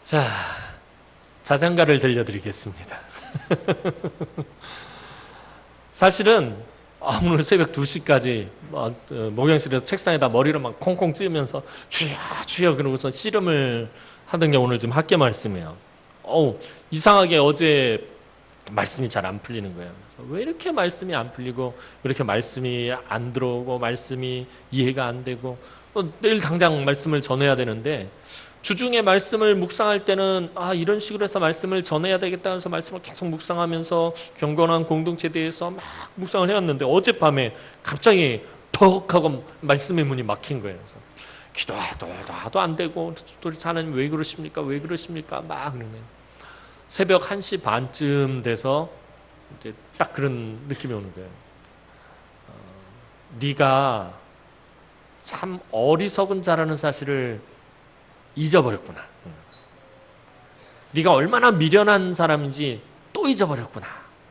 자, 자장가를 들려드리겠습니다. 사실은 오늘 새벽 2시까지 목욕실에서 책상에다 머리를 막 콩콩 찌으면서 주여 주여 그러고서 씨름을 하던 게 오늘 좀 학교 말씀이에요. 이상하게 어제 말씀이 잘 안 풀리는 거예요. 그래서 왜 이렇게 말씀이 안 풀리고 왜 이렇게 말씀이 안 들어오고 말씀이 이해가 안 되고 내일 당장 말씀을 전해야 되는데 주중에 말씀을 묵상할 때는 이런 식으로 해서 말씀을 전해야 되겠다 해서 말씀을 계속 묵상하면서 경건한 공동체에 대해서 막 묵상을 해왔는데 어젯밤에 갑자기 턱 하고 말씀의 문이 막힌 거예요. 그래서 기도해도 안 되고 도대체 하나님 왜 그러십니까? 왜 그러십니까? 막 그러네요. 새벽 1시 반쯤 돼서 이제 딱 그런 느낌이 오는 거예요. 네가 참 어리석은 자라는 사실을 잊어버렸구나. 네가 얼마나 미련한 사람인지 또 잊어버렸구나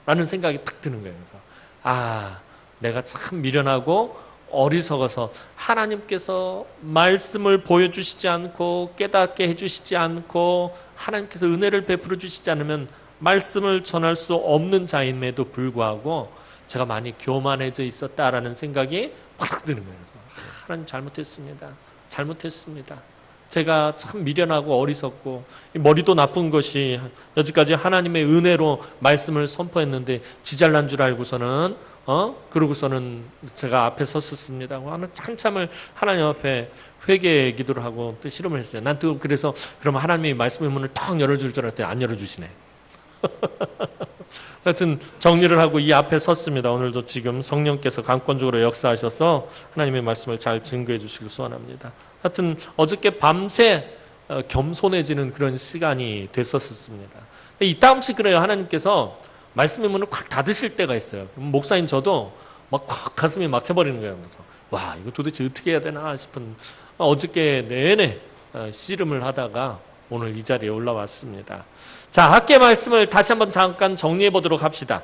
라는 생각이 딱 드는 거예요. 그래서 내가 참 미련하고 어리석어서 하나님께서 말씀을 보여주시지 않고 깨닫게 해주시지 않고 하나님께서 은혜를 베풀어 주시지 않으면 말씀을 전할 수 없는 자임에도 불구하고 제가 많이 교만해져 있었다라는 생각이 확 드는 거예요. 그래서 하나님 잘못했습니다. 제가 참 미련하고 어리석고 머리도 나쁜 것이 여지까지 하나님의 은혜로 말씀을 선포했는데 지잘난 줄 알고서는 그러고서는 제가 앞에 섰었습니다. 한참을 하나님 앞에 회개 기도를 하고 또 실험을 했어요. 난 또 그래서 그럼 하나님이 말씀의 문을 탁 열어줄 줄 알았더니 안 열어주시네. 하여튼 정리를 하고 이 앞에 섰습니다. 오늘도 지금 성령께서 강권적으로 역사하셔서 하나님의 말씀을 잘 증거해 주시길 소원합니다. 하여튼 어저께 밤새 겸손해지는 그런 시간이 됐었습니다. 이따금씩 그래요. 하나님께서 말씀의 문을 콱 닫으실 때가 있어요. 목사인 저도 막 콱 가슴이 막혀버리는 거예요. 그래서 이거 도대체 어떻게 해야 되나 싶은 어저께 내내 씨름을 하다가 오늘 이 자리에 올라왔습니다. 자, 학계 말씀을 다시 한번 잠깐 정리해 보도록 합시다.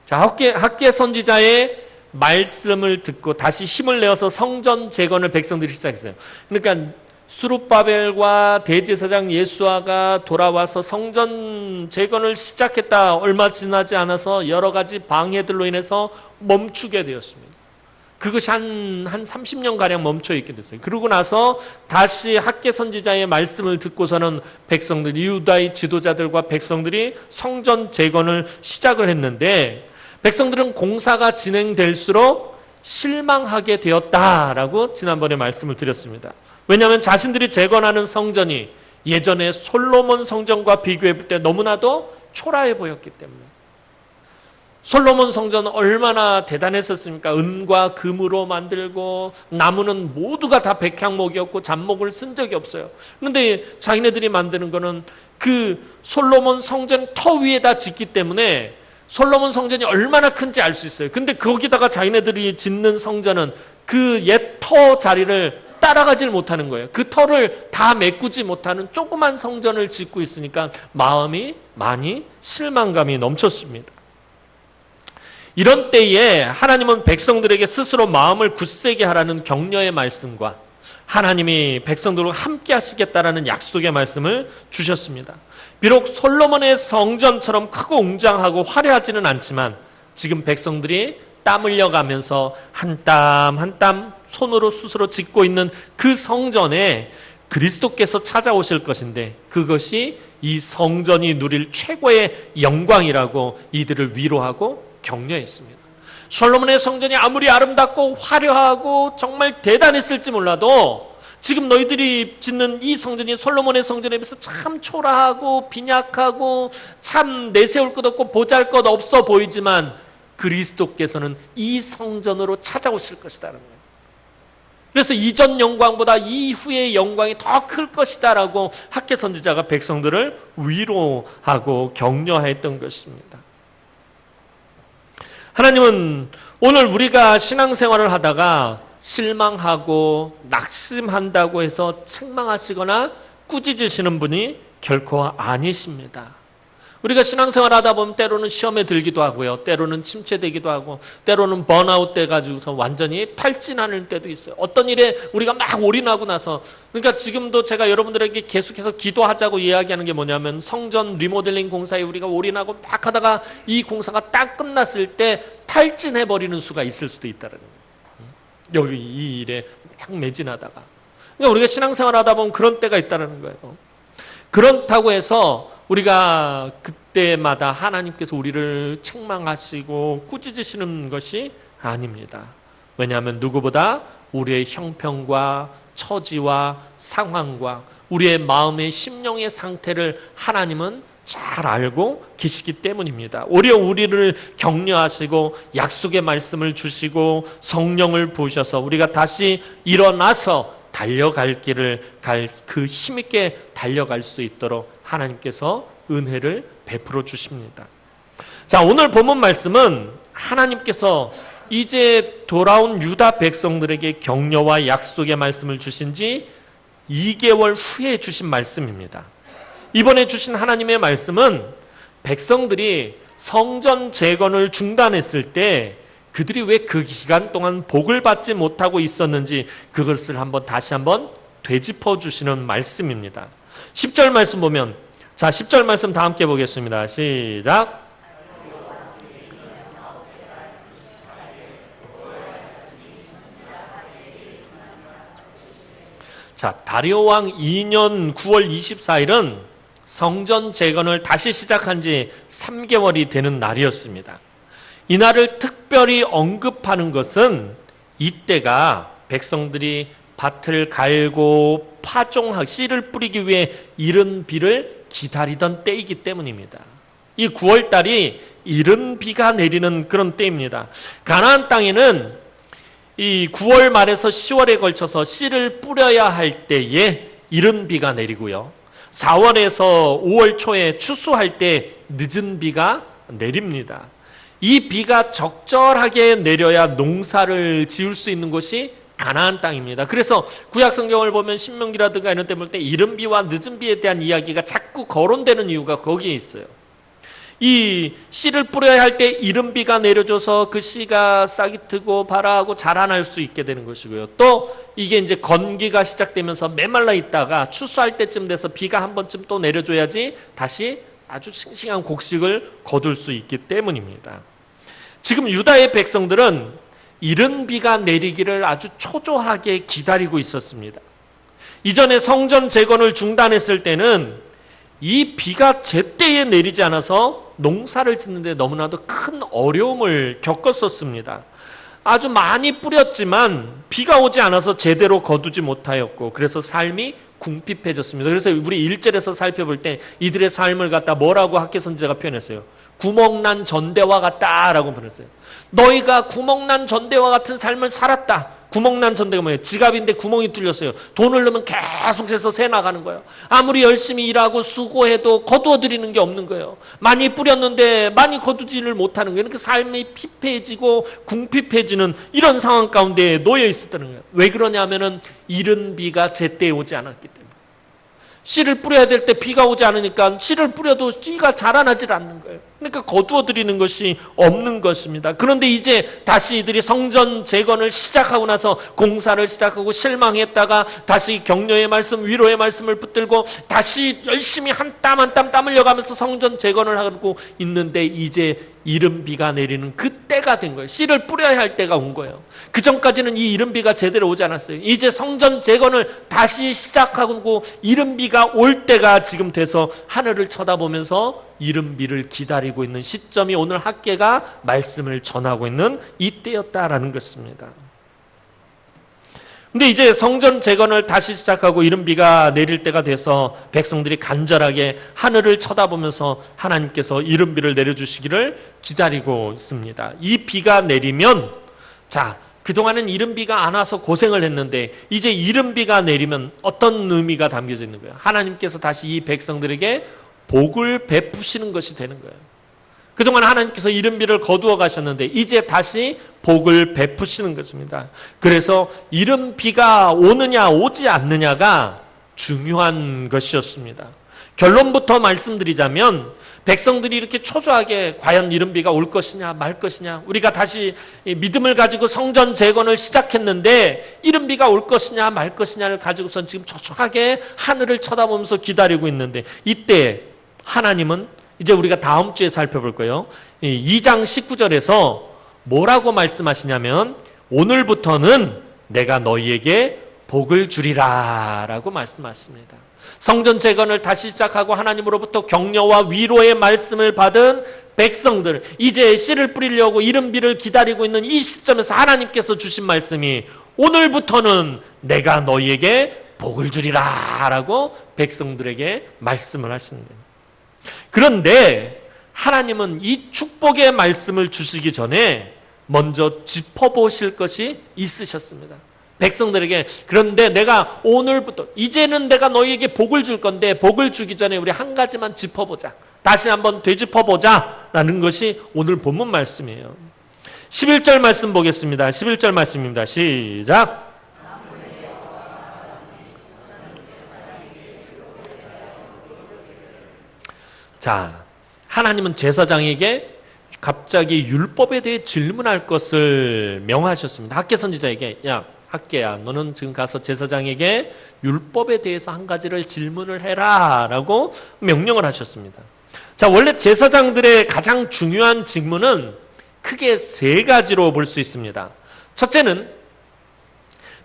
자, 학계 선지자의 말씀을 듣고 다시 힘을 내어서 성전 재건을 백성들이 시작했어요. 그러니까 수룹바벨과 대제사장 예수아가 돌아와서 성전 재건을 시작했다. 얼마 지나지 않아서 여러 가지 방해들로 인해서 멈추게 되었습니다. 그것이 한 30년가량 멈춰 있게 됐어요. 그러고 나서 다시 학계 선지자의 말씀을 듣고서는 백성들이, 유다의 지도자들과 백성들이 성전 재건을 시작을 했는데 백성들은 공사가 진행될수록 실망하게 되었다라고 지난번에 말씀을 드렸습니다. 왜냐하면 자신들이 재건하는 성전이 예전에 솔로몬 성전과 비교해 볼 때 너무나도 초라해 보였기 때문에. 솔로몬 성전은 얼마나 대단했었습니까? 은과 금으로 만들고 나무는 모두가 다 백향목이었고 잡목을 쓴 적이 없어요. 그런데 자기네들이 만드는 거는 그 솔로몬 성전 터 위에다 짓기 때문에 솔로몬 성전이 얼마나 큰지 알 수 있어요. 근데 거기다가 자기네들이 짓는 성전은 그 옛 터 자리를 따라가질 못하는 거예요. 그 터를 다 메꾸지 못하는 조그만 성전을 짓고 있으니까 마음이 많이 실망감이 넘쳤습니다. 이런 때에 하나님은 백성들에게 스스로 마음을 굳세게 하라는 격려의 말씀과 하나님이 백성들과 함께 하시겠다라는 약속의 말씀을 주셨습니다. 비록 솔로몬의 성전처럼 크고 웅장하고 화려하지는 않지만 지금 백성들이 땀 흘려가면서 한 땀 한 땀 손으로 스스로 짓고 있는 그 성전에 그리스도께서 찾아오실 것인데 그것이 이 성전이 누릴 최고의 영광이라고 이들을 위로하고 격려했습니다. 솔로몬의 성전이 아무리 아름답고 화려하고 정말 대단했을지 몰라도 지금 너희들이 짓는 이 성전이 솔로몬의 성전에 비해서 참 초라하고 빈약하고 참 내세울 것 없고 보잘 것 없어 보이지만 그리스도께서는 이 성전으로 찾아오실 것이다라는 거예요. 그래서 이전 영광보다 이후의 영광이 더 클 것이다라고 학계 선지자가 백성들을 위로하고 격려했던 것입니다. 하나님은 오늘 우리가 신앙생활을 하다가 실망하고 낙심한다고 해서 책망하시거나 꾸짖으시는 분이 결코 아니십니다. 우리가 신앙생활 하다 보면 때로는 시험에 들기도 하고요. 때로는 침체되기도 하고, 때로는 번아웃 돼가지고서 완전히 탈진하는 때도 있어요. 어떤 일에 우리가 막 올인하고 나서, 그러니까 지금도 제가 여러분들에게 계속해서 기도하자고 이야기하는 게 뭐냐면, 성전 리모델링 공사에 우리가 올인하고 막 하다가 이 공사가 딱 끝났을 때 탈진해버리는 수가 있을 수도 있다는 거예요. 여기 이 일에 막 매진하다가. 그러니까 우리가 신앙생활 하다 보면 그런 때가 있다는 거예요. 그렇다고 해서 우리가 그때마다 하나님께서 우리를 책망하시고 꾸짖으시는 것이 아닙니다. 왜냐하면 누구보다 우리의 형편과 처지와 상황과 우리의 마음의 심령의 상태를 하나님은 잘 알고 계시기 때문입니다. 오히려 우리를 격려하시고 약속의 말씀을 주시고 성령을 부으셔서 우리가 다시 일어나서 달려갈 길을 그 힘있게 달려갈 수 있도록 하나님께서 은혜를 베풀어 주십니다. 자, 오늘 본문 말씀은 하나님께서 이제 돌아온 유다 백성들에게 격려와 약속의 말씀을 주신 지 2개월 후에 주신 말씀입니다. 이번에 주신 하나님의 말씀은 백성들이 성전 재건을 중단했을 때 그들이 왜 그 기간 동안 복을 받지 못하고 있었는지 그것을 다시 한번 되짚어 주시는 말씀입니다. 10절 말씀 보면, 자, 10절 말씀 다 함께 보겠습니다. 시작. 자, 다리오 왕 2년 9월 24일은 성전 재건을 다시 시작한 지 3개월이 되는 날이었습니다. 이날을 특별히 언급하는 것은 이때가 백성들이 밭을 갈고 씨를 뿌리기 위해 이른 비를 기다리던 때이기 때문입니다. 이 9월달이 이른 비가 내리는 그런 때입니다. 가나안 땅에는 이 9월 말에서 10월에 걸쳐서 씨를 뿌려야 할 때에 이른 비가 내리고요. 4월에서 5월 초에 추수할 때 늦은 비가 내립니다. 이 비가 적절하게 내려야 농사를 지을 수 있는 곳이 가나안 땅입니다. 그래서 구약 성경을 보면 신명기라든가 이런 때 볼 때 이른 비와 늦은 비에 대한 이야기가 자꾸 거론되는 이유가 거기에 있어요. 이 씨를 뿌려야 할 때 이른 비가 내려줘서 그 씨가 싹이 트고 발아하고 자라날 수 있게 되는 것이고요. 또 이게 이제 건기가 시작되면서 메말라 있다가 추수할 때쯤 돼서 비가 한 번쯤 또 내려줘야지 다시 아주 싱싱한 곡식을 거둘 수 있기 때문입니다. 지금 유다의 백성들은 이른 비가 내리기를 아주 초조하게 기다리고 있었습니다. 이전에 성전 재건을 중단했을 때는 이 비가 제때에 내리지 않아서 농사를 짓는데 너무나도 큰 어려움을 겪었었습니다. 아주 많이 뿌렸지만 비가 오지 않아서 제대로 거두지 못하였고 그래서 삶이 궁핍해졌습니다. 그래서 우리 1절에서 살펴볼 때 이들의 삶을 갖다 뭐라고 학개 선지자가 표현했어요? 구멍난 전대와 같다라고 표현했어요. 너희가 구멍난 전대와 같은 삶을 살았다. 구멍난 전대가 뭐예요? 지갑인데 구멍이 뚫렸어요. 돈을 넣으면 계속해서 새 나가는 거예요. 아무리 열심히 일하고 수고해도 거두어 드리는 게 없는 거예요. 많이 뿌렸는데 많이 거두지를 못하는 거예요. 그러니까 삶이 피폐해지고 궁핍해지는 이런 상황 가운데 놓여 있었다는 거예요. 왜 그러냐면은 이른 비가 제때에 오지 않았기 때문에. 씨를 뿌려야 될 때 비가 오지 않으니까 씨를 뿌려도 씨가 자라나질 않는 거예요. 그러니까 거두어 드리는 것이 없는 것입니다. 그런데 이제 다시 이들이 성전 재건을 시작하고 나서 공사를 시작하고 실망했다가 다시 격려의 말씀, 위로의 말씀을 붙들고 다시 열심히 한 땀 한 땀 땀 흘려가면서 성전 재건을 하고 있는데 이제 이른 비가 내리는 그때가 된 거예요. 씨를 뿌려야 할 때가 온 거예요. 그 전까지는 이 이른 비가 제대로 오지 않았어요. 이제 성전 재건을 다시 시작하고 이른 비가 올 때가 지금 돼서 하늘을 쳐다보면서 이른 비를 기다리고 있는 시점이 오늘 학개가 말씀을 전하고 있는 이때였다라는 것입니다. 근데 이제 성전 재건을 다시 시작하고 이른 비가 내릴 때가 돼서 백성들이 간절하게 하늘을 쳐다보면서 하나님께서 이른 비를 내려주시기를 기다리고 있습니다. 이 비가 내리면, 자, 그동안은 이른 비가 안 와서 고생을 했는데 이제 이른 비가 내리면 어떤 의미가 담겨져 있는 거예요? 하나님께서 다시 이 백성들에게 복을 베푸시는 것이 되는 거예요. 그동안 하나님께서 이른 비를 거두어 가셨는데 이제 다시 복을 베푸시는 것입니다. 그래서 이른 비가 오느냐 오지 않느냐가 중요한 것이었습니다. 결론부터 말씀드리자면 백성들이 이렇게 초조하게 과연 이른 비가 올 것이냐 말 것이냐, 우리가 다시 믿음을 가지고 성전 재건을 시작했는데 이른 비가 올 것이냐 말 것이냐를 가지고선 지금 초조하게 하늘을 쳐다보면서 기다리고 있는데, 이때 하나님은 이제 우리가 다음 주에 살펴볼 거예요. 2장 19절에서 뭐라고 말씀하시냐면 오늘부터는 내가 너희에게 복을 주리라 라고 말씀하십니다. 성전 재건을 다시 시작하고 하나님으로부터 격려와 위로의 말씀을 받은 백성들, 이제 씨를 뿌리려고 이른 비를 기다리고 있는 이 시점에서 하나님께서 주신 말씀이 오늘부터는 내가 너희에게 복을 주리라 라고 백성들에게 말씀을 하시는 거예요. 그런데 하나님은 이 축복의 말씀을 주시기 전에 먼저 짚어보실 것이 있으셨습니다. 백성들에게, 그런데 내가 오늘부터, 이제는 내가 너희에게 복을 줄 건데 복을 주기 전에 우리 한 가지만 짚어보자, 다시 한번 되짚어보자 라는 것이 오늘 본문 말씀이에요. 11절 말씀 보겠습니다. 11절 말씀입니다. 시작. 자, 하나님은 제사장에게 갑자기 율법에 대해 질문할 것을 명하셨습니다. 학개 선지자에게, 야 학개야, 너는 지금 가서 제사장에게 율법에 대해서 한 가지를 질문을 해라 라고 명령을 하셨습니다. 자, 원래 제사장들의 가장 중요한 직무는 크게 세 가지로 볼 수 있습니다. 첫째는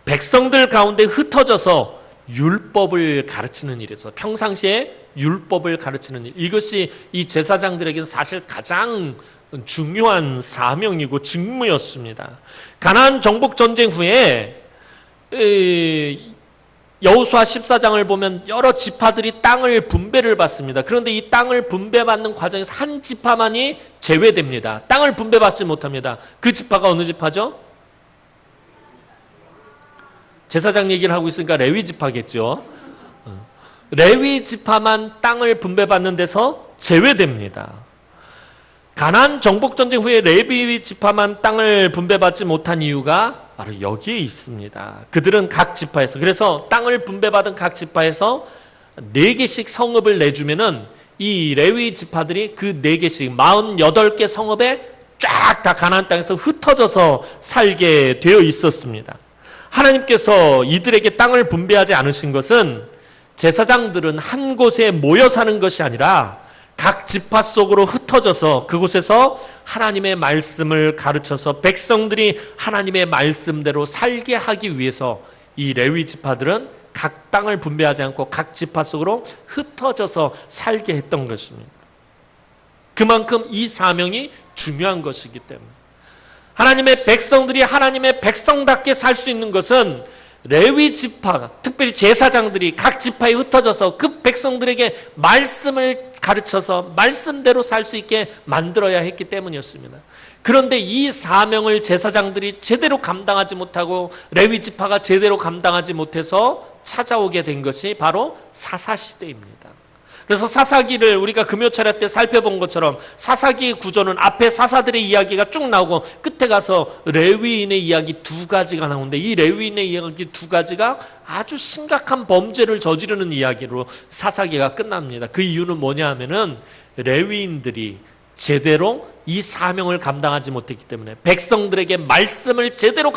백성들 가운데 흩어져서 율법을 가르치는 일에서, 평상시에 율법을 가르치는 일, 이것이 이 제사장들에게는 사실 가장 중요한 사명이고 직무였습니다. 가나안 정복 전쟁 후에 여호수아 14장을 보면 여러 지파들이 땅을 분배를 받습니다. 그런데 이 땅을 분배받는 과정에서 한 지파만이 제외됩니다. 땅을 분배받지 못합니다. 그 지파가 어느 지파죠? 제사장 얘기를 하고 있으니까 레위 지파겠죠. 레위 지파만 땅을 분배받는 데서 제외됩니다. 가나안 정복 전쟁 후에 레위 지파만 땅을 분배받지 못한 이유가 바로 여기에 있습니다. 그들은 각 지파에서, 그래서 땅을 분배받은 각 지파에서 4개씩 성읍을 내주면은 이 레위 지파들이 그 4개씩 48개 성읍에 쫙 다 가나안 땅에서 흩어져서 살게 되어 있었습니다. 하나님께서 이들에게 땅을 분배하지 않으신 것은 제사장들은 한 곳에 모여 사는 것이 아니라 각 지파 속으로 흩어져서 그곳에서 하나님의 말씀을 가르쳐서 백성들이 하나님의 말씀대로 살게 하기 위해서 이 레위 지파들은 각 땅을 분배하지 않고 각 지파 속으로 흩어져서 살게 했던 것입니다. 그만큼 이 사명이 중요한 것이기 때문에 하나님의 백성들이 하나님의 백성답게 살 수 있는 것은 레위 지파, 특별히 제사장들이 각 지파에 흩어져서 그 백성들에게 말씀을 가르쳐서 말씀대로 살 수 있게 만들어야 했기 때문이었습니다. 그런데 이 사명을 제사장들이 제대로 감당하지 못하고 레위 지파가 제대로 감당하지 못해서 찾아오게 된 것이 바로 사사시대입니다. 그래서 사사기를 우리가 금요철야 때 살펴본 것처럼 사사기의 구조는 앞에 사사들의 이야기가 쭉 나오고 끝에 가서 레위인의 이야기 2가지가 나오는데, 이 레위인의 이야기 2가지가 아주 심각한 범죄를 저지르는 이야기로 사사기가 끝납니다. 그 이유는 뭐냐 하면은 레위인들이 제대로 이 사명을 감당하지 못했기 때문에, 백성들에게 말씀을 제대로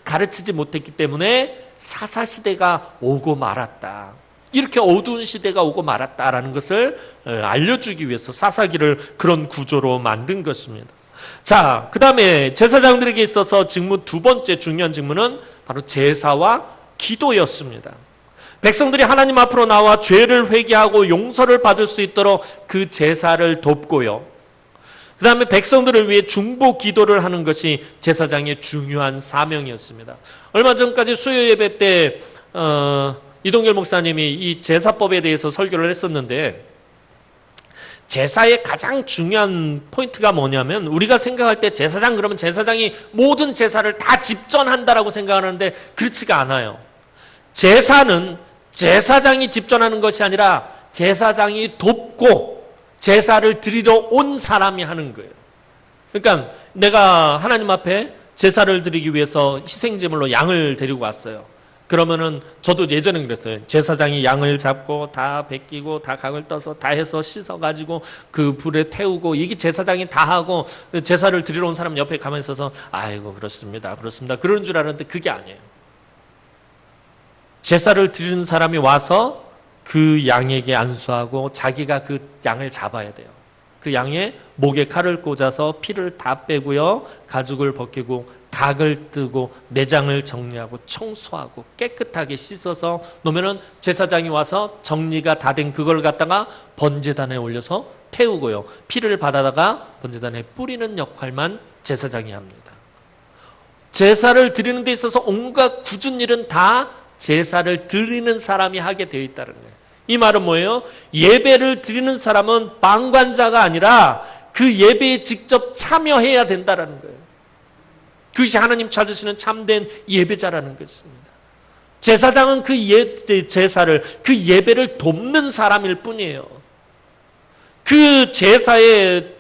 가르치지 못했기 때문에 사사시대가 오고 말았다. 이렇게 어두운 시대가 오고 말았다라는 것을 알려주기 위해서 사사기를 그런 구조로 만든 것입니다. 자, 그 다음에 제사장들에게 있어서 직무 2번째 중요한 직무는 바로 제사와 기도였습니다. 백성들이 하나님 앞으로 나와 죄를 회개하고 용서를 받을 수 있도록 그 제사를 돕고요. 그 다음에 백성들을 위해 중보 기도를 하는 것이 제사장의 중요한 사명이었습니다. 얼마 전까지 수요 예배 때 이동결 목사님이 이 제사법에 대해서 설교를 했었는데, 제사의 가장 중요한 포인트가 뭐냐면, 우리가 생각할 때 제사장 그러면 제사장이 모든 제사를 다 집전한다라고 생각하는데 그렇지가 않아요. 제사는 제사장이 집전하는 것이 아니라 제사장이 돕고 제사를 드리러 온 사람이 하는 거예요. 그러니까 내가 하나님 앞에 제사를 드리기 위해서 희생제물로 양을 데리고 왔어요. 그러면은 저도 예전에 그랬어요. 제사장이 양을 잡고 다 벗기고 다 각을 떠서 다 해서 씻어가지고 그 불에 태우고 이게 제사장이 다 하고 제사를 드리러 온 사람 옆에 가만히 있어서 아이고 그렇습니다. 그런 줄 알았는데 그게 아니에요. 제사를 드리는 사람이 와서 그 양에게 안수하고 자기가 그 양을 잡아야 돼요. 그 양의 목에 칼을 꽂아서 피를 다 빼고요. 가죽을 벗기고 각을 뜨고 내장을 정리하고 청소하고 깨끗하게 씻어서 놓으면은 제사장이 와서 정리가 다 된 그걸 갖다가 번제단에 올려서 태우고요. 피를 받아다가 번제단에 뿌리는 역할만 제사장이 합니다. 제사를 드리는 데 있어서 온갖 굳은 일은 다 제사를 드리는 사람이 하게 되어 있다는 거예요. 이 말은 뭐예요? 예배를 드리는 사람은 방관자가 아니라 그 예배에 직접 참여해야 된다는 거예요. 그것이 하나님 찾으시는 참된 예배자라는 것입니다. 제사장은 그 제사를, 그 예배를 돕는 사람일 뿐이에요. 그 제사의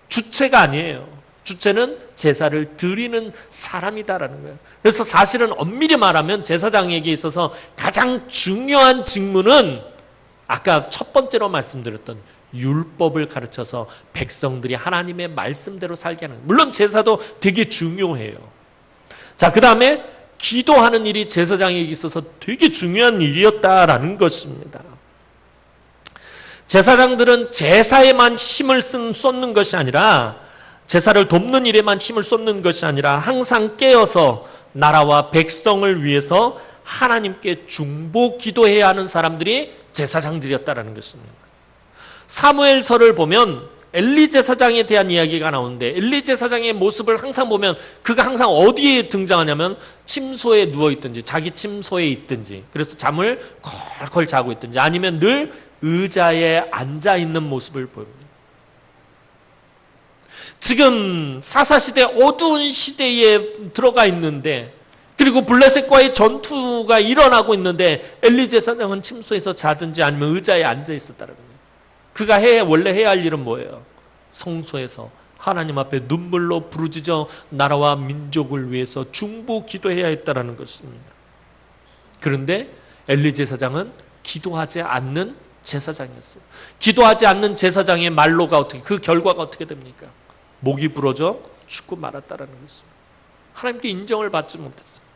주체가 아니에요. 주체는 제사를 드리는 사람이다라는 거예요. 그래서 사실은 엄밀히 말하면 제사장에게 있어서 가장 중요한 직무는 아까 첫 번째로 말씀드렸던 율법을 가르쳐서 백성들이 하나님의 말씀대로 살게 하는 거예요. 물론 제사도 되게 중요해요. 자, 그 다음에 기도하는 일이 제사장에게 있어서 되게 중요한 일이었다라는 것입니다. 제사장들은 제사에만 힘을 쏟는 것이 아니라 제사를 돕는 일에만 힘을 쏟는 것이 아니라 항상 깨어서 나라와 백성을 위해서 하나님께 중보 기도해야 하는 사람들이 제사장들이었다라는 것입니다. 사무엘서를 보면 엘리 제사장에 대한 이야기가 나오는데 엘리 제사장의 모습을 항상 보면 그가 항상 어디에 등장하냐면 침소에 누워있든지 자기 침소에 있든지 그래서 잠을 콜콜 자고 있든지 아니면 늘 의자에 앉아있는 모습을 보입니다. 지금 사사시대 어두운 시대에 들어가 있는데 그리고 블레셋과의 전투가 일어나고 있는데 엘리 제사장은 침소에서 자든지 아니면 의자에 앉아 있었다는 거예요. 그가 원래 해야 할 일은 뭐예요? 성소에서 하나님 앞에 눈물로 부르짖어 나라와 민족을 위해서 중보 기도해야 했다는 것입니다. 그런데 엘리 제사장은 기도하지 않는 제사장이었어요. 기도하지 않는 제사장의 말로가 그 결과가 어떻게 됩니까? 목이 부러져 죽고 말았다는 것입니다. 하나님께 인정을 받지 못했어요.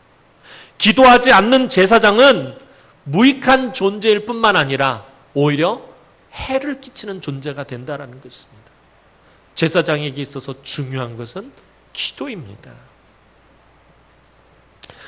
기도하지 않는 제사장은 무익한 존재일 뿐만 아니라 오히려 해를 끼치는 존재가 된다는 것입니다. 제사장에게 있어서 중요한 것은 기도입니다.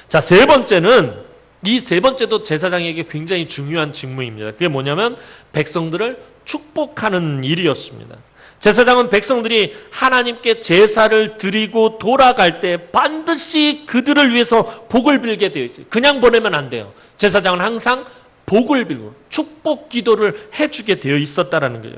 자, 세 번째는 이 세 번째도 제사장에게 굉장히 중요한 직무입니다. 그게 뭐냐면 백성들을 축복하는 일이었습니다. 제사장은 백성들이 하나님께 제사를 드리고 돌아갈 때 반드시 그들을 위해서 복을 빌게 되어 있어요. 그냥 보내면 안 돼요. 제사장은 항상 복을 빌고 축복 기도를 해주게 되어 있었다는 거예요.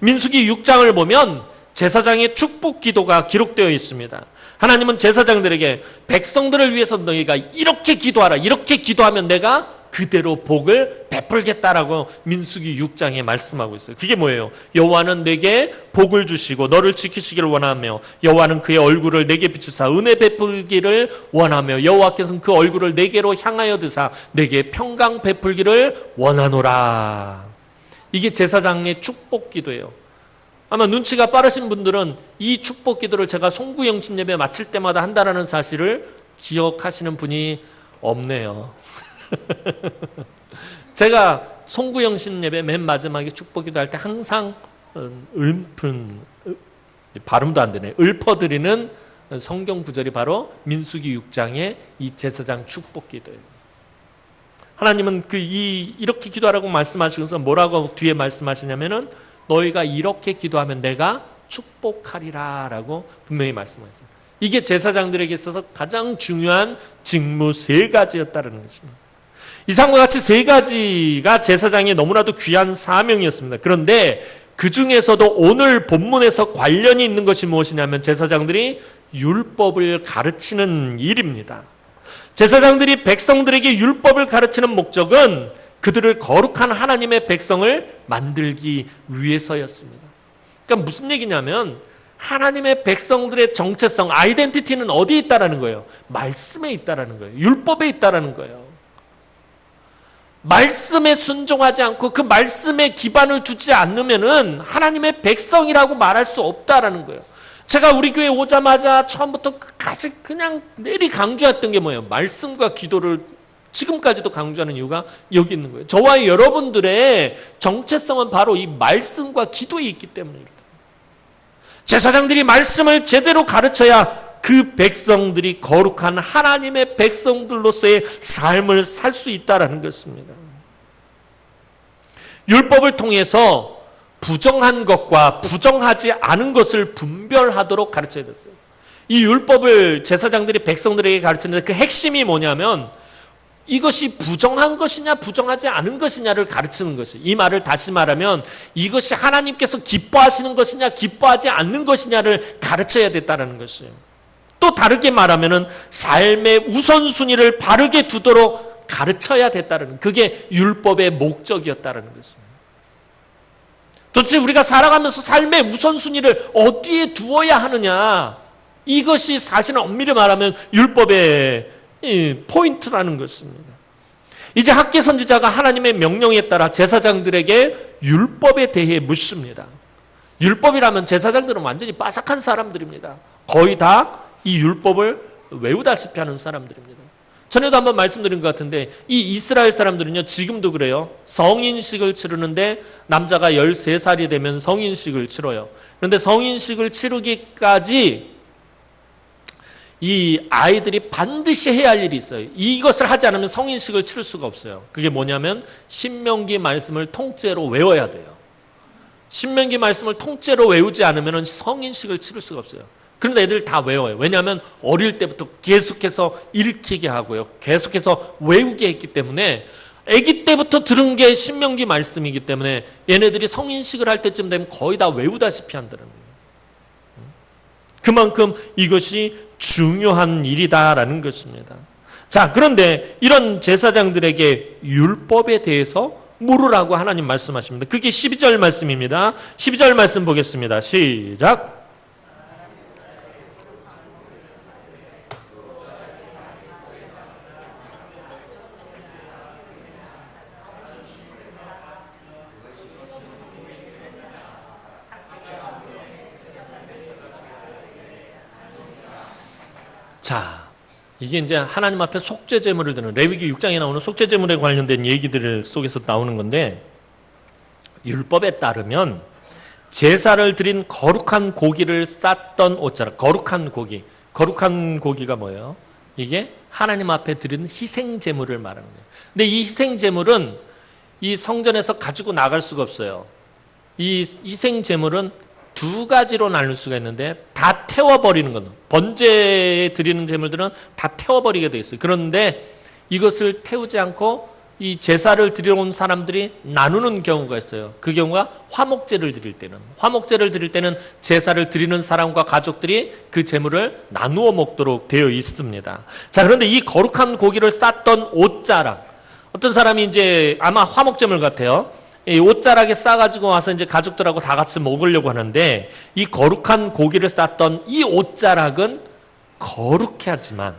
민수기 6장을 보면 제사장의 축복 기도가 기록되어 있습니다. 하나님은 제사장들에게 백성들을 위해서 너희가 이렇게 기도하라. 이렇게 기도하면 내가 그대로 복을 베풀겠다라고 민수기 6장에 말씀하고 있어요. 그게 뭐예요? 여호와는 내게 복을 주시고 너를 지키시기를 원하며 여호와는 그의 얼굴을 내게 비추사 은혜 베풀기를 원하며 여호와께서는 그 얼굴을 내게로 향하여 드사 내게 평강 베풀기를 원하노라. 이게 제사장의 축복 기도예요. 아마 눈치가 빠르신 분들은 이 축복 기도를 제가 송구영신 예배 마칠 때마다 한다라는 사실을 기억하시는 분이 없네요. 제가 송구영신 예배 맨 마지막에 축복 기도할 때 항상 발음도 안 되네. 읊어드리는 성경 구절이 바로 민수기 6장의 이 제사장 축복 기도예요. 하나님은 이렇게 기도하라고 말씀하시면서 뭐라고 뒤에 말씀하시냐면은 너희가 이렇게 기도하면 내가 축복하리라 라고 분명히 말씀하셨어요. 이게 제사장들에게 있어서 가장 중요한 직무 세 가지였다는 것입니다. 이상과 같이 세 가지가 제사장의 너무나도 귀한 사명이었습니다. 그런데 그 중에서도 오늘 본문에서 관련이 있는 것이 무엇이냐면 제사장들이 율법을 가르치는 일입니다. 제사장들이 백성들에게 율법을 가르치는 목적은 그들을 거룩한 하나님의 백성을 만들기 위해서였습니다. 그러니까 무슨 얘기냐면 하나님의 백성들의 정체성, 아이덴티티는 어디에 있다라는 거예요? 말씀에 있다라는 거예요. 율법에 있다라는 거예요. 말씀에 순종하지 않고 그 말씀에 기반을 두지 않으면은 하나님의 백성이라고 말할 수 없다라는 거예요. 제가 우리 교회 오자마자 처음부터 끝까지 그냥 내리 강조했던 게 뭐예요? 말씀과 기도를 지금까지도 강조하는 이유가 여기 있는 거예요. 저와 여러분들의 정체성은 바로 이 말씀과 기도에 있기 때문입니다. 제사장들이 말씀을 제대로 가르쳐야 그 백성들이 거룩한 하나님의 백성들로서의 삶을 살 수 있다는 것입니다. 율법을 통해서 부정한 것과 부정하지 않은 것을 분별하도록 가르쳐야 됐어요. 이 율법을 제사장들이 백성들에게 가르치는데 그 핵심이 뭐냐면 이것이 부정한 것이냐 부정하지 않은 것이냐를 가르치는 것이에요. 이 말을 다시 말하면 이것이 하나님께서 기뻐하시는 것이냐 기뻐하지 않는 것이냐를 가르쳐야 됐다는 것이에요. 또 다르게 말하면 삶의 우선순위를 바르게 두도록 가르쳐야 됐다는, 그게 율법의 목적이었다는 것입니다. 도대체 우리가 살아가면서 삶의 우선순위를 어디에 두어야 하느냐, 이것이 사실은 엄밀히 말하면 율법의 포인트라는 것입니다. 이제 학개 선지자가 하나님의 명령에 따라 제사장들에게 율법에 대해 묻습니다. 율법이라면 제사장들은 완전히 빠삭한 사람들입니다. 거의 다 이 율법을 외우다시피 하는 사람들입니다. 전에도 한번 말씀드린 것 같은데 이 이스라엘 사람들은요, 지금도 그래요. 성인식을 치르는데 남자가 13살이 되면 성인식을 치러요. 그런데 성인식을 치르기까지 이 아이들이 반드시 해야 할 일이 있어요. 이것을 하지 않으면 성인식을 치를 수가 없어요. 그게 뭐냐면 신명기 말씀을 통째로 외워야 돼요. 신명기 말씀을 통째로 외우지 않으면 성인식을 치를 수가 없어요. 그런데 애들 다 외워요. 왜냐하면 어릴 때부터 계속해서 읽히게 하고요, 계속해서 외우게 했기 때문에, 아기 때부터 들은 게 신명기 말씀이기 때문에 얘네들이 성인식을 할 때쯤 되면 거의 다 외우다시피 한다는 거예요. 그만큼 이것이 중요한 일이다라는 것입니다. 자, 그런데 이런 제사장들에게 율법에 대해서 물으라고 하나님 말씀하십니다. 그게 12절 말씀입니다. 12절 말씀 보겠습니다. 시작. 자, 이게 이제 하나님 앞에 속죄제물을 드는, 레위기 6장에 나오는 속죄제물에 관련된 얘기들 속에서 나오는 건데, 율법에 따르면 제사를 드린 거룩한 고기를 쌌던 옷자락, 거룩한 고기가 뭐예요? 이게 하나님 앞에 드리는 희생제물을 말하는 거예요. 근데 이 희생제물은 이 성전에서 가지고 나갈 수가 없어요. 이 희생제물은 두 가지로 나눌 수가 있는데 다 태워버리는 거는, 번제에 드리는 제물들은 다 태워버리게 돼 있어요. 그런데 이것을 태우지 않고 이 제사를 드리러 온 사람들이 나누는 경우가 있어요. 그 경우가 화목제를 드릴 때는 제사를 드리는 사람과 가족들이 그 제물을 나누어 먹도록 되어 있습니다. 자, 그런데 이 거룩한 고기를 쌌던 옷자락, 어떤 사람이 이제 아마 화목제물 같아요. 이 옷자락에 싸가지고 와서 이제 가족들하고 다 같이 먹으려고 하는데, 이 거룩한 고기를 쌌던 이 옷자락은 거룩해 하지만,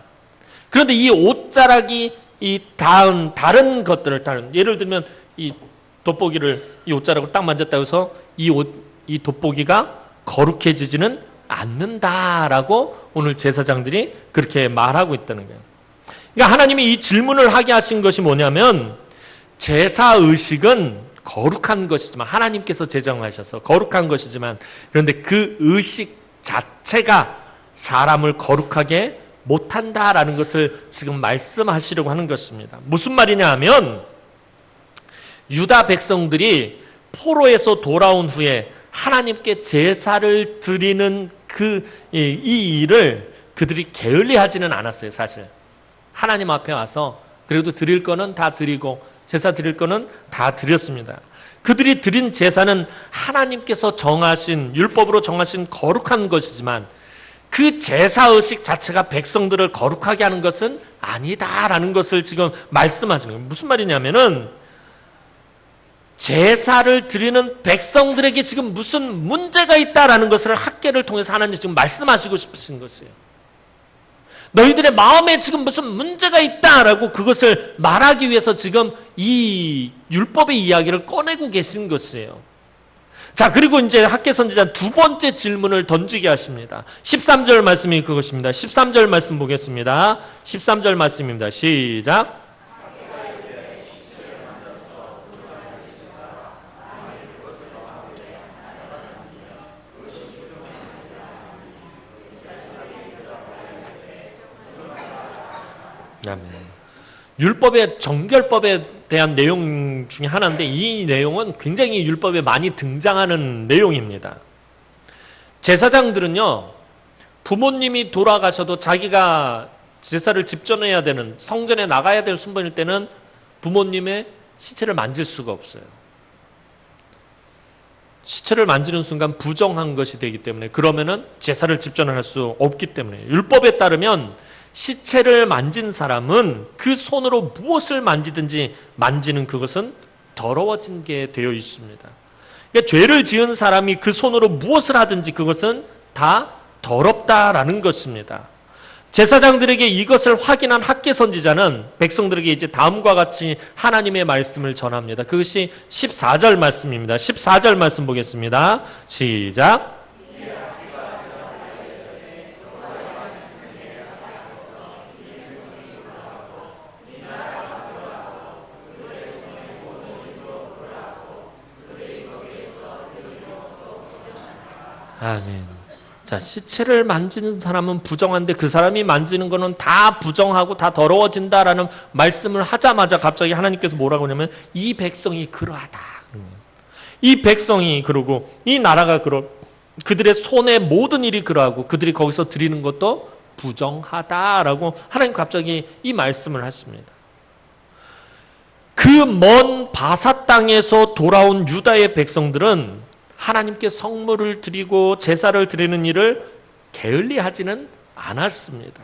그런데 이 옷자락이 이 다른 것들을, 예를 들면 이 돋보기를, 이 옷자락을 딱 만졌다고 해서 이 돋보기가 거룩해지지는 않는다라고 오늘 제사장들이 그렇게 말하고 있다는 거예요. 그러니까 하나님이 이 질문을 하게 하신 것이 뭐냐면, 제사의식은 거룩한 것이지만, 하나님께서 제정하셔서 거룩한 것이지만, 그런데 그 의식 자체가 사람을 거룩하게 못한다라는 것을 지금 말씀하시려고 하는 것입니다. 무슨 말이냐 하면, 유다 백성들이 포로에서 돌아온 후에 하나님께 제사를 드리는 이 일을 그들이 게을리하지는 않았어요. 사실 하나님 앞에 와서 그래도 드릴 거는 다 드리고 제사 드릴 거는 다 드렸습니다. 그들이 드린 제사는 하나님께서 정하신, 율법으로 정하신 거룩한 것이지만 그 제사의식 자체가 백성들을 거룩하게 하는 것은 아니다라는 것을 지금 말씀하시는 거예요. 무슨 말이냐면은, 제사를 드리는 백성들에게 지금 무슨 문제가 있다라는 것을 학계를 통해서 하나님 지금 말씀하시고 싶으신 것이에요. 너희들의 마음에 지금 무슨 문제가 있다라고 그것을 말하기 위해서 지금 이 율법의 이야기를 꺼내고 계신 것이에요. 자, 그리고 이제 학개 선지자 두 번째 질문을 던지게 하십니다. 13절 말씀이 그것입니다. 13절 말씀 보겠습니다. 13절 말씀입니다. 시작. 율법의 정결법에 대한 내용 중에 하나인데 이 내용은 굉장히 율법에 많이 등장하는 내용입니다. 제사장들은요, 부모님이 돌아가셔도 자기가 제사를 집전해야 되는, 성전에 나가야 될 순번일 때는 부모님의 시체를 만질 수가 없어요. 시체를 만지는 순간 부정한 것이 되기 때문에, 그러면은 제사를 집전할 수 없기 때문에, 율법에 따르면 시체를 만진 사람은 그 손으로 무엇을 만지든지 만지는 그것은 더러워진 게 되어 있습니다. 그러니까 죄를 지은 사람이 그 손으로 무엇을 하든지 그것은 다 더럽다라는 것입니다. 제사장들에게 이것을 확인한 학개 선지자는 백성들에게 이제 다음과 같이 하나님의 말씀을 전합니다. 그것이 14절 말씀입니다. 14절 말씀 보겠습니다. 시작. 아멘. 자, 시체를 만지는 사람은 부정한데 그 사람이 만지는 거는 다 부정하고 다 더러워진다라는 말씀을 하자마자 갑자기 하나님께서 뭐라고 하냐면 이 백성이 그러하다. 이 백성이 그러고 이 나라가 그들의 손의 모든 일이 그러하고 그들이 거기서 드리는 것도 부정하다라고 하나님 갑자기 이 말씀을 하십니다. 그 먼 바사 땅에서 돌아온 유다의 백성들은 하나님께 성물을 드리고 제사를 드리는 일을 게을리하지는 않았습니다.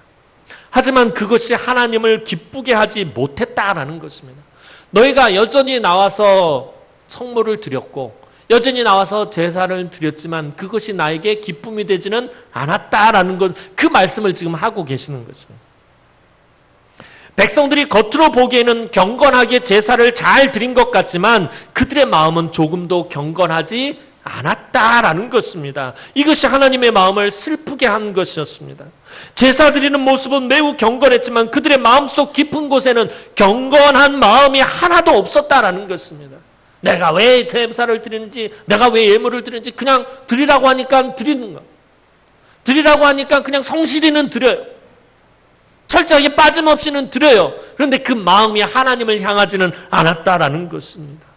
하지만 그것이 하나님을 기쁘게 하지 못했다라는 것입니다. 너희가 여전히 나와서 성물을 드렸고 여전히 나와서 제사를 드렸지만 그것이 나에게 기쁨이 되지는 않았다라는 것, 그 말씀을 지금 하고 계시는 것입니다. 백성들이 겉으로 보기에는 경건하게 제사를 잘 드린 것 같지만 그들의 마음은 조금도 경건하지 않았다라는 것입니다. 이것이 하나님의 마음을 슬프게 한 것이었습니다. 제사 드리는 모습은 매우 경건했지만 그들의 마음속 깊은 곳에는 경건한 마음이 하나도 없었다라는 것입니다. 내가 왜 제사를 드리는지, 내가 왜 예물을 드리는지 그냥 드리라고 하니까 드리는 거. 드리라고 하니까 그냥 성실히는 드려요. 철저하게 빠짐없이는 드려요. 그런데 그 마음이 하나님을 향하지는 않았다라는 것입니다.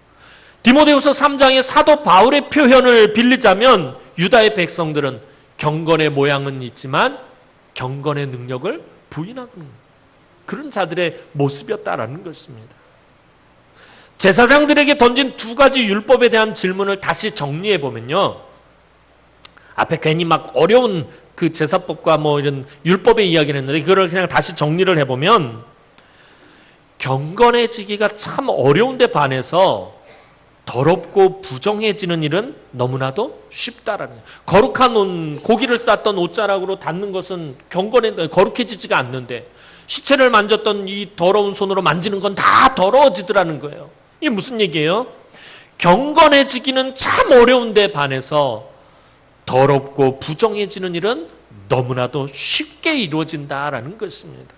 디모데후서 3장의 사도 바울의 표현을 빌리자면 유다의 백성들은 경건의 모양은 있지만 경건의 능력을 부인하는 그런 자들의 모습이었다라는 것입니다. 제사장들에게 던진 두 가지 율법에 대한 질문을 다시 정리해 보면요, 앞에 괜히 막 어려운 그 제사법과 뭐 이런 율법의 이야기를 했는데 그걸 그냥 다시 정리를 해보면 경건해지기가 참 어려운데 반해서 더럽고 부정해지는 일은 너무나도 쉽다라는 거예요. 거룩한 고기를 쌌던 옷자락으로 닿는 것은 거룩해지지가 않는데 시체를 만졌던 이 더러운 손으로 만지는 건 다 더러워지더라는 거예요. 이게 무슨 얘기예요? 경건해지기는 참 어려운데 반해서 더럽고 부정해지는 일은 너무나도 쉽게 이루어진다라는 것입니다.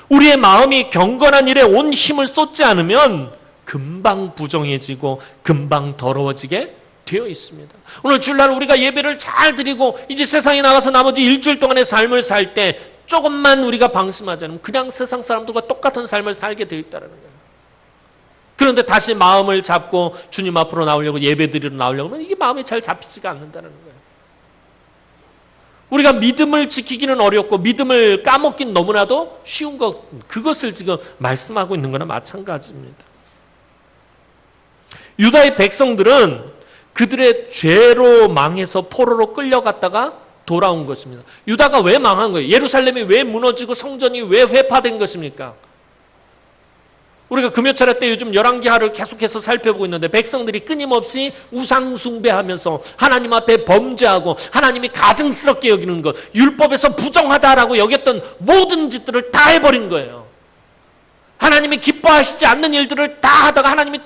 우리의 마음이 경건한 일에 온 힘을 쏟지 않으면 금방 부정해지고 금방 더러워지게 되어 있습니다. 오늘 주일날 우리가 예배를 잘 드리고 이제 세상에 나가서 나머지 일주일 동안의 삶을 살 때 조금만 우리가 방심하지 않으면 그냥 세상 사람들과 똑같은 삶을 살게 되어 있다는 거예요. 그런데 다시 마음을 잡고 주님 앞으로 나오려고 예배 드리러 나오려고 하면 이게 마음이 잘 잡히지가 않는다는 거예요. 우리가 믿음을 지키기는 어렵고 믿음을 까먹긴 너무나도 쉬운 것, 그것을 지금 말씀하고 있는 거나 마찬가지입니다. 유다의 백성들은 그들의 죄로 망해서 포로로 끌려갔다가 돌아온 것입니다. 유다가 왜 망한 거예요? 예루살렘이 왜 무너지고 성전이 왜 회파된 것입니까? 우리가 금요차례 때 요즘 열왕기하를 계속해서 살펴보고 있는데 백성들이 끊임없이 우상 숭배하면서 하나님 앞에 범죄하고 하나님이 가증스럽게 여기는 것, 율법에서 부정하다라고 여겼던 모든 짓들을 다 해버린 거예요. 하나님이 기뻐하시지 않는 일들을 다 하다가 하나님이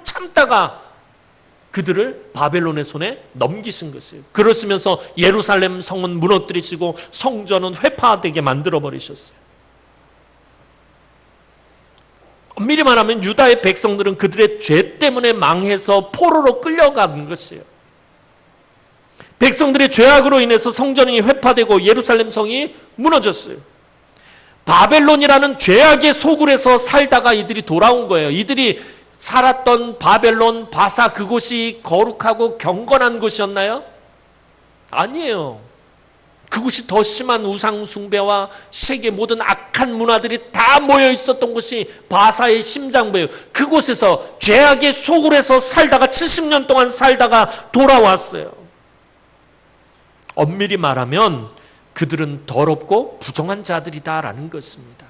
참다가 그들을 바벨론의 손에 넘기신 것이에요. 그러시면서 예루살렘 성은 무너뜨리시고 성전은 회파되게 만들어버리셨어요. 엄밀히 말하면 유다의 백성들은 그들의 죄 때문에 망해서 포로로 끌려가는 것이에요. 백성들의 죄악으로 인해서 성전이 회파되고 예루살렘 성이 무너졌어요. 바벨론이라는 죄악의 소굴에서 살다가 이들이 돌아온 거예요. 이들이 살았던 바벨론, 바사, 그곳이 거룩하고 경건한 곳이었나요? 아니에요. 그곳이 더 심한 우상 숭배와 세계 모든 악한 문화들이 다 모여 있었던 곳이 바사의 심장부예요. 그곳에서 죄악의 소굴에서 살다가 70년 동안 살다가 돌아왔어요. 엄밀히 말하면 그들은 더럽고 부정한 자들이다라는 것입니다.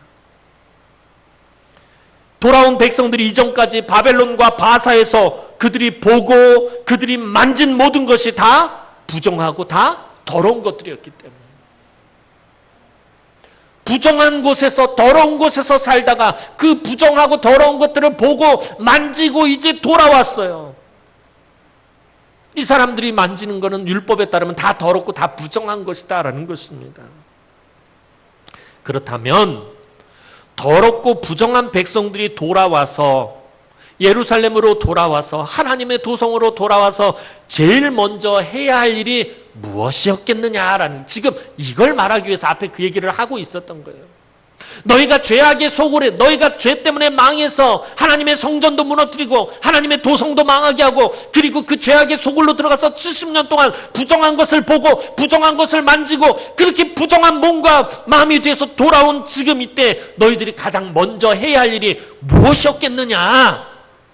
돌아온 백성들이 이전까지 바벨론과 바사에서 그들이 보고 그들이 만진 모든 것이 다 부정하고 다 더러운 것들이었기 때문에 부정한 곳에서 더러운 곳에서 살다가 그 부정하고 더러운 것들을 보고 만지고 이제 돌아왔어요. 이 사람들이 만지는 것은 율법에 따르면 다 더럽고 다 부정한 것이다라는 것입니다. 그렇다면 더럽고 부정한 백성들이 돌아와서 예루살렘으로 돌아와서 하나님의 도성으로 돌아와서 제일 먼저 해야 할 일이 무엇이었겠느냐라는, 지금 이걸 말하기 위해서 앞에 그 얘기를 하고 있었던 거예요. 너희가 죄악의 소굴에, 너희가 죄 때문에 망해서 하나님의 성전도 무너뜨리고 하나님의 도성도 망하게 하고 그리고 그 죄악의 소굴로 들어가서 70년 동안 부정한 것을 보고 부정한 것을 만지고 그렇게 부정한 몸과 마음이 돼서 돌아온 지금 이때 너희들이 가장 먼저 해야 할 일이 무엇이었겠느냐,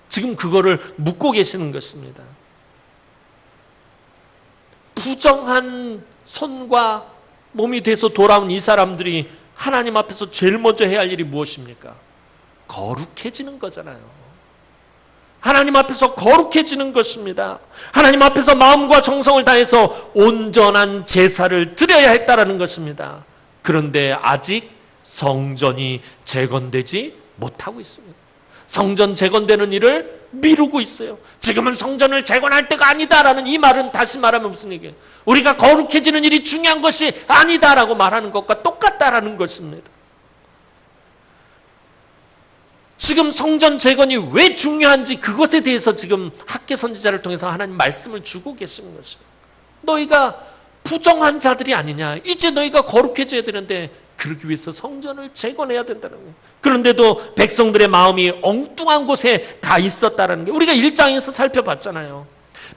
지금 그거를 묻고 계시는 것입니다. 부정한 손과 몸이 돼서 돌아온 이 사람들이 하나님 앞에서 제일 먼저 해야 할 일이 무엇입니까? 거룩해지는 거잖아요. 하나님 앞에서 거룩해지는 것입니다. 하나님 앞에서 마음과 정성을 다해서 온전한 제사를 드려야 했다라는 것입니다. 그런데 아직 성전이 재건되지 못하고 있습니다. 성전 재건되는 일을 미루고 있어요. 지금은 성전을 재건할 때가 아니다라는 이 말은 다시 말하면 무슨 얘기예요? 우리가 거룩해지는 일이 중요한 것이 아니다라고 말하는 것과 똑같다라는 것입니다. 지금 성전 재건이 왜 중요한지 그것에 대해서 지금 학개 선지자를 통해서 하나님 말씀을 주고 계시는 것이에요. 너희가 부정한 자들이 아니냐, 이제 너희가 거룩해져야 되는데 그러기 위해서 성전을 재건해야 된다는 거예요. 그런데도 백성들의 마음이 엉뚱한 곳에 가 있었다는 게 우리가 1장에서 살펴봤잖아요.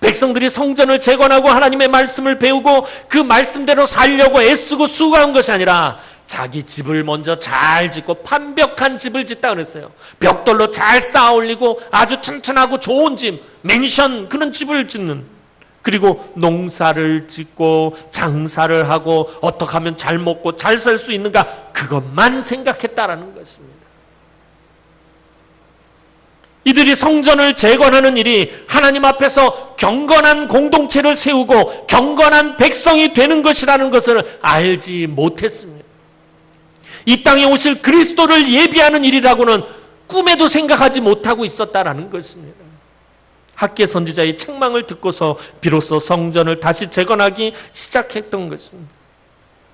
백성들이 성전을 재건하고 하나님의 말씀을 배우고 그 말씀대로 살려고 애쓰고 수고한 것이 아니라 자기 집을 먼저 잘 짓고 판벽한 집을 짓다 그랬어요. 벽돌로 잘 쌓아 올리고 아주 튼튼하고 좋은 집, 맨션, 그런 집을 짓는, 그리고 농사를 짓고 장사를 하고 어떻게 하면 잘 먹고 잘 살 수 있는가, 그것만 생각했다라는 것입니다. 이들이 성전을 재건하는 일이 하나님 앞에서 경건한 공동체를 세우고 경건한 백성이 되는 것이라는 것을 알지 못했습니다. 이 땅에 오실 그리스도를 예비하는 일이라고는 꿈에도 생각하지 못하고 있었다라는 것입니다. 학개 선지자의 책망을 듣고서 비로소 성전을 다시 재건하기 시작했던 것입니다.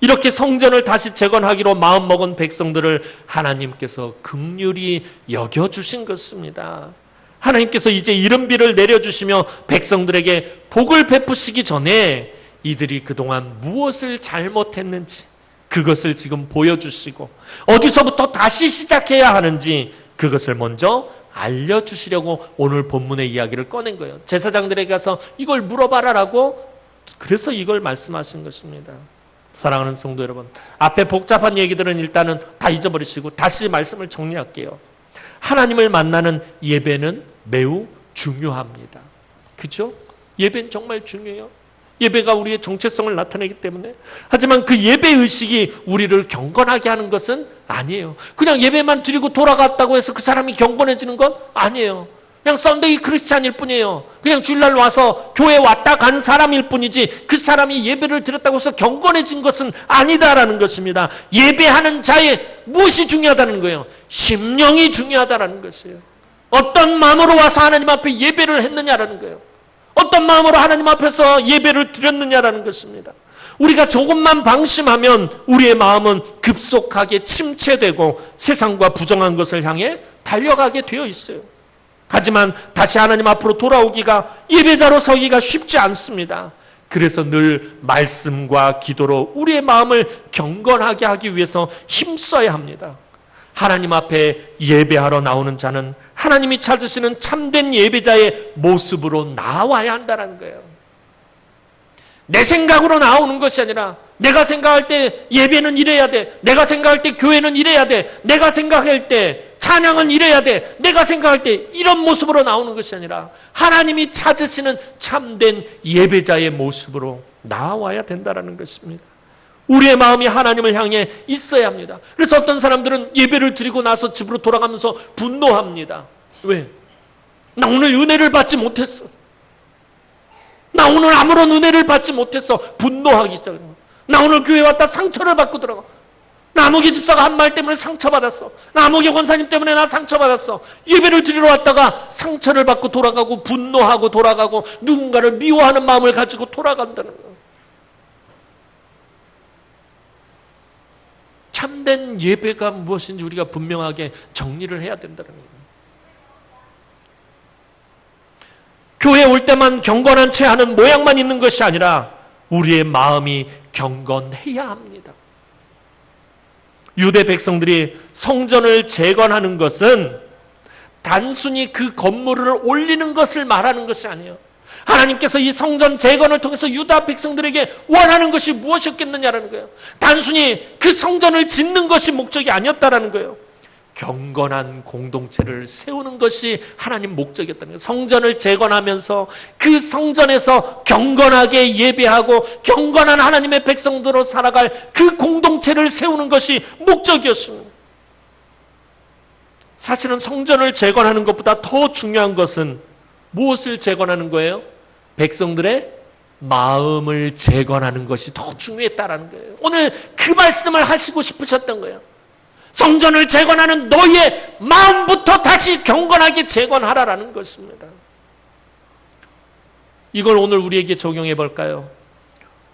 이렇게 성전을 다시 재건하기로 마음먹은 백성들을 하나님께서 긍휼히 여겨주신 것입니다. 하나님께서 이제 이른비를 내려주시며 백성들에게 복을 베푸시기 전에 이들이 그동안 무엇을 잘못했는지 그것을 지금 보여주시고 어디서부터 다시 시작해야 하는지 그것을 먼저 알려주시려고 오늘 본문의 이야기를 꺼낸 거예요. 제사장들에게 가서 이걸 물어봐라라고, 그래서 이걸 말씀하신 것입니다. 사랑하는 성도 여러분, 앞에 복잡한 얘기들은 일단은 다 잊어버리시고 다시 말씀을 정리할게요. 하나님을 만나는 예배는 매우 중요합니다. 그렇죠? 예배는 정말 중요해요. 예배가 우리의 정체성을 나타내기 때문에. 하지만 그 예배의식이 우리를 경건하게 하는 것은 아니에요. 그냥 예배만 드리고 돌아갔다고 해서 그 사람이 경건해지는 건 아니에요. 그냥 썬데이 크리스찬일 뿐이에요. 그냥 주일날 와서 교회 왔다 간 사람일 뿐이지 그 사람이 예배를 드렸다고 해서 경건해진 것은 아니다라는 것입니다. 예배하는 자의 무엇이 중요하다는 거예요? 심령이 중요하다는 것이에요. 어떤 마음으로 와서 하나님 앞에 예배를 했느냐라는 거예요. 어떤 마음으로 하나님 앞에서 예배를 드렸느냐라는 것입니다. 우리가 조금만 방심하면 우리의 마음은 급속하게 침체되고 세상과 부정한 것을 향해 달려가게 되어 있어요. 하지만 다시 하나님 앞으로 돌아오기가, 예배자로 서기가 쉽지 않습니다. 그래서 늘 말씀과 기도로 우리의 마음을 경건하게 하기 위해서 힘써야 합니다. 하나님 앞에 예배하러 나오는 자는 하나님이 찾으시는 참된 예배자의 모습으로 나와야 한다는 거예요. 내 생각으로 나오는 것이 아니라, 내가 생각할 때 예배는 이래야 돼, 내가 생각할 때 교회는 이래야 돼, 내가 생각할 때 찬양은 이래야 돼, 내가 생각할 때 이런 모습으로 나오는 것이 아니라 하나님이 찾으시는 참된 예배자의 모습으로 나와야 된다는 것입니다. 우리의 마음이 하나님을 향해 있어야 합니다. 그래서 어떤 사람들은 예배를 드리고 나서 집으로 돌아가면서 분노합니다. 왜? 나 오늘 은혜를 받지 못했어. 나 오늘 아무런 은혜를 받지 못했어. 분노하기 시작해요. 나 오늘 교회 왔다 상처를 받고 들어가. 나 아무개 집사가 한 말 때문에 상처받았어. 나 아무개 권사님 때문에 나 상처받았어. 예배를 드리러 왔다가 상처를 받고 돌아가고 분노하고 돌아가고 누군가를 미워하는 마음을 가지고 돌아간다는 거예요. 참된 예배가 무엇인지 우리가 분명하게 정리를 해야 된다는 거예요. 교회에 올 때만 경건한 채 하는 모양만 있는 것이 아니라 우리의 마음이 경건해야 합니다. 유대 백성들이 성전을 재건하는 것은 단순히 그 건물을 올리는 것을 말하는 것이 아니에요. 하나님께서 이 성전 재건을 통해서 유다 백성들에게 원하는 것이 무엇이었겠느냐라는 거예요. 단순히 그 성전을 짓는 것이 목적이 아니었다라는 거예요. 경건한 공동체를 세우는 것이 하나님 목적이었다는 거예요. 성전을 재건하면서 그 성전에서 경건하게 예배하고 경건한 하나님의 백성들로 살아갈 그 공동체를 세우는 것이 목적이었습니다. 사실은 성전을 재건하는 것보다 더 중요한 것은 무엇을 재건하는 거예요? 백성들의 마음을 재건하는 것이 더 중요했다라는 거예요. 오늘 그 말씀을 하시고 싶으셨던 거예요. 성전을 재건하는 너희의 마음부터 다시 경건하게 재건하라라는 것입니다. 이걸 오늘 우리에게 적용해 볼까요?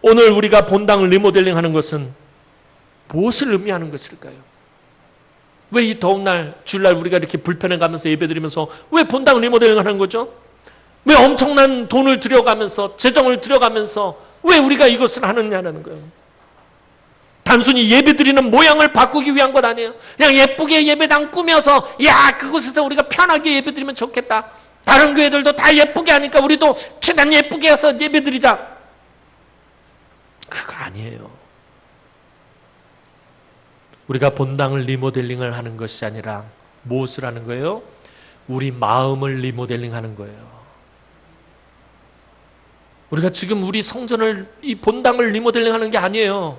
오늘 우리가 본당을 리모델링하는 것은 무엇을 의미하는 것일까요? 왜 이 더운 날, 주일날 우리가 이렇게 불편해 가면서 예배드리면서 왜 본당 리모델링을 하는 거죠? 왜 엄청난 돈을 들여가면서, 재정을 들여가면서 왜 우리가 이것을 하느냐는 거예요. 단순히 예배드리는 모양을 바꾸기 위한 것 아니에요. 그냥 예쁘게 예배당 꾸며서 그곳에서 우리가 편하게 예배드리면 좋겠다. 다른 교회들도 다 예쁘게 하니까 우리도 최대한 예쁘게 해서 예배드리자. 그거 아니에요. 우리가 본당을 리모델링을 하는 것이 아니라 무엇을 하는 거예요? 우리 마음을 리모델링하는 거예요. 우리가 지금 우리 성전을, 이 본당을 리모델링하는 게 아니에요.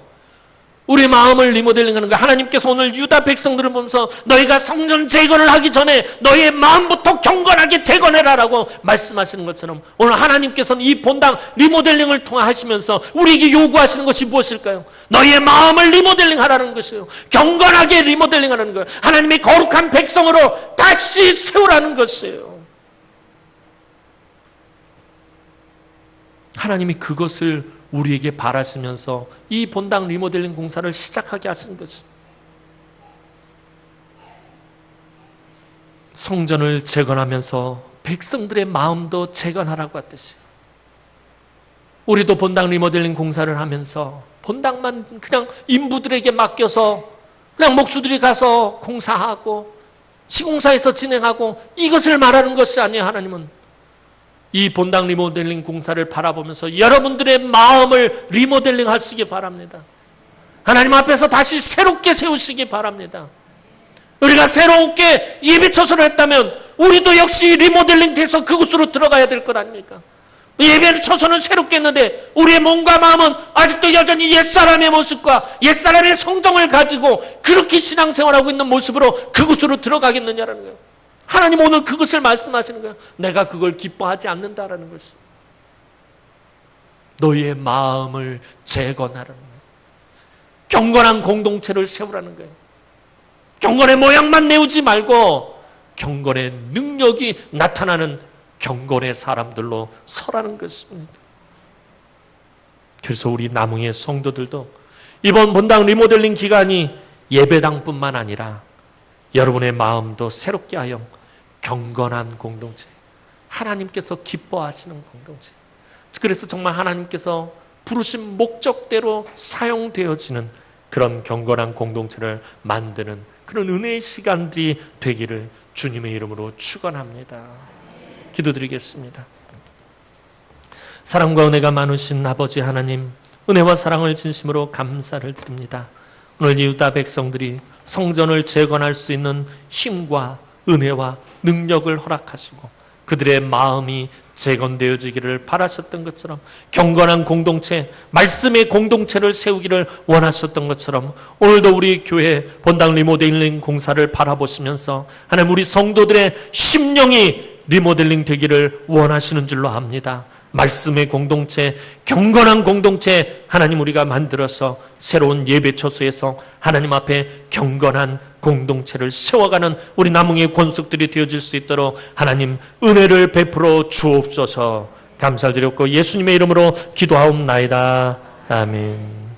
우리 마음을 리모델링하는 거예요. 하나님께서 오늘 유다 백성들을 보면서 너희가 성전 재건을 하기 전에 너희의 마음부터 경건하게 재건해라라고 말씀하시는 것처럼 오늘 하나님께서는 이 본당 리모델링을 통해 하시면서 우리에게 요구하시는 것이 무엇일까요? 너희의 마음을 리모델링하라는 것이에요. 경건하게 리모델링하라는 거예요. 하나님의 거룩한 백성으로 다시 세우라는 것이에요. 하나님이 그것을 우리에게 바라시면서 이 본당 리모델링 공사를 시작하게 하신 것입니다. 성전을 재건하면서 백성들의 마음도 재건하라고 하듯이 우리도 본당 리모델링 공사를 하면서 본당만 그냥 인부들에게 맡겨서 그냥 목수들이 가서 공사하고 시공사에서 진행하고 이것을 말하는 것이 아니에요. 하나님은 이 본당 리모델링 공사를 바라보면서 여러분들의 마음을 리모델링 하시기 바랍니다. 하나님 앞에서 다시 새롭게 세우시기 바랍니다. 우리가 새롭게 예배 처소를 했다면 우리도 역시 리모델링 돼서 그곳으로 들어가야 될 것 아닙니까? 예배를 쳐서는 새롭게 했는데 우리의 몸과 마음은 아직도 여전히 옛사람의 모습과 옛사람의 성정을 가지고 그렇게 신앙생활하고 있는 모습으로 그곳으로 들어가겠느냐라는 거예요. 하나님 오늘 그것을 말씀하시는 거예요. 내가 그걸 기뻐하지 않는다라는 것이. 너희의 마음을 재건하라는 거예요. 경건한 공동체를 세우라는 거예요. 경건의 모양만 내우지 말고 경건의 능력이 나타나는 경건의 사람들로 서라는 것입니다. 그래서 우리 남흥의 성도들도 이번 본당 리모델링 기간이 예배당뿐만 아니라 여러분의 마음도 새롭게 하여 경건한 공동체, 하나님께서 기뻐하시는 공동체, 그래서 정말 하나님께서 부르신 목적대로 사용되어지는 그런 경건한 공동체를 만드는 그런 은혜의 시간들이 되기를 주님의 이름으로 축원합니다. 기도드리겠습니다. 사랑과 은혜가 많으신 아버지 하나님, 은혜와 사랑을 진심으로 감사를 드립니다. 오늘 유다 백성들이 성전을 재건할 수 있는 힘과 은혜와 능력을 허락하시고 그들의 마음이 재건되어지기를 바라셨던 것처럼 경건한 공동체, 말씀의 공동체를 세우기를 원하셨던 것처럼 오늘도 우리 교회 본당 리모델링 공사를 바라보시면서 하나님 우리 성도들의 심령이 리모델링 되기를 원하시는 줄로 압니다. 말씀의 공동체, 경건한 공동체 하나님 우리가 만들어서 새로운 예배 처소에서 하나님 앞에 경건한 공동체를 세워가는 우리 남흥의 권속들이 되어질 수 있도록 하나님 은혜를 베풀어 주옵소서. 감사드렸고 예수님의 이름으로 기도하옵나이다. 아멘.